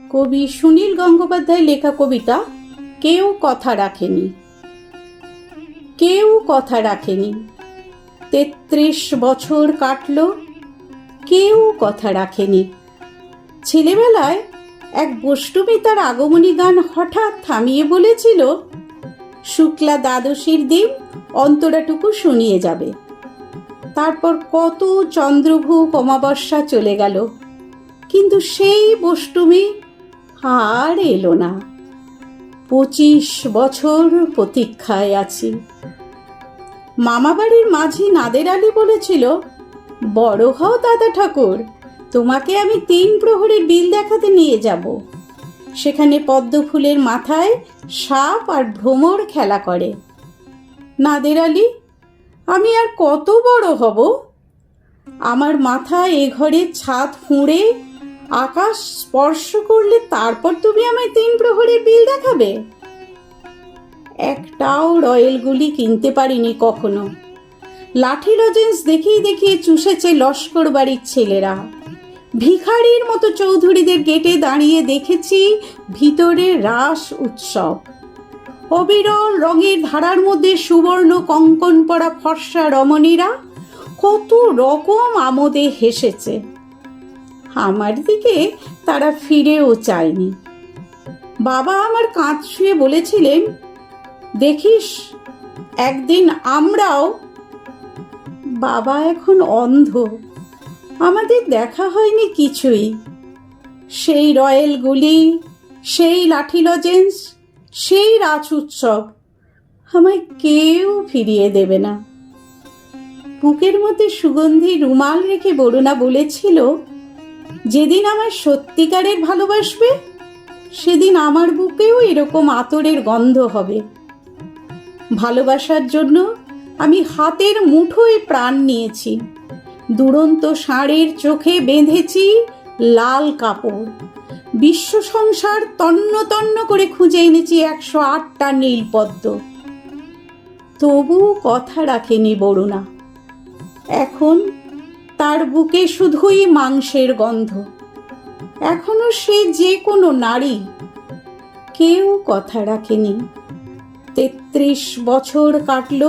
কবি সুনীল গঙ্গোপাধ্যায় লেখা কবিতা কেউ কথা রাখেনি। কেউ কথা রাখেনি, ৩৩ বছর কাটল, কেউ কথা রাখেনি। ছেলেবেলায় এক বষ্টমী তার আগমনী গান হঠাৎ থামিয়ে বলেছিল, শুক্লা দ্বাদশীর দিন অন্তরাটুকু শুনিয়ে যাবে। তারপর কত চন্দ্রভূপ অমাবস্যা চলে গেল, কিন্তু সেই বষ্টমী আর এলো না। ২৫ বছর প্রতীক্ষায় আছি। মামাবাড়ির মাঝি নাদের আলী বলেছিল, বড় হও দাদা ঠাকুর, তোমাকে আমি ৩ প্রহরের বিল দেখাতে নিয়ে যাব। সেখানে পদ্ম ফুলের মাথায় সাপ আর ভ্রমর খেলা করে। নাদের আলী, আমি আর কত বড় হব? আমার মাথা এ ঘরের ছাদ ফুঁড়ে আকাশ স্পর্শ করলে তারপর তুমি আমায় ৩ প্রহরের বিল দেখাবে? একটাও রয়েল গুলি কিনতে পারিনি কখনো। লাঠি লজেন্স দেখিয়ে দেখিয়ে চুষেছে লস্কর বাড়ির ছেলেরা। ভিখারির মতো চৌধুরীদের গেটে দাঁড়িয়ে দেখেছি ভিতরে রাস উৎসব। অবিরল রঙের ধারার মধ্যে সুবর্ণ কঙ্কন পরা ফর্সা রমণীরা কত রকম আমোদে হেসেছে। আমার দিকে তারা ফিরেও চায়নি। বাবা আমার কাঁধ ছুঁয়ে বলেছিলেন, দেখিস একদিন আমরাও। বাবা এখন অন্ধ, আমাদের দেখা হয়নি কিছুই। সেই রয়েল গুলি, সেই লাঠি লজেন্স, সেই রাস উৎসব আমায় কেউ ফিরিয়ে দেবে না। বুকের মধ্যে সুগন্ধি রুমাল রেখে বরুণা বলেছিল, যেদিন আমায় সত্যিকারের ভালোবাসবে সেদিন আমার বুকেও এরকম আতরের গন্ধ হবে। ভালোবাসার জন্য আমি হাতের মুঠোয় প্রাণ নিয়েছি। দুরন্ত ষাঁড়ের চোখে বেঁধেছি লাল কাপড়। বিশ্ব সংসার তন্ন তন্ন করে খুঁজে এনেছি ১০৮টা নীলপদ্ম। তবু কথা রাখেনি বরুণা। এখন তার বুকে শুধুই মাংসের গন্ধ। এখনো সে যে কোনো নারী। কেউ কথা রাখেনি। ৩৩ বছর কাটল,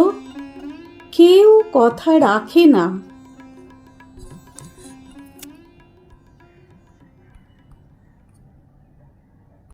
কেউ কথা রাখে না।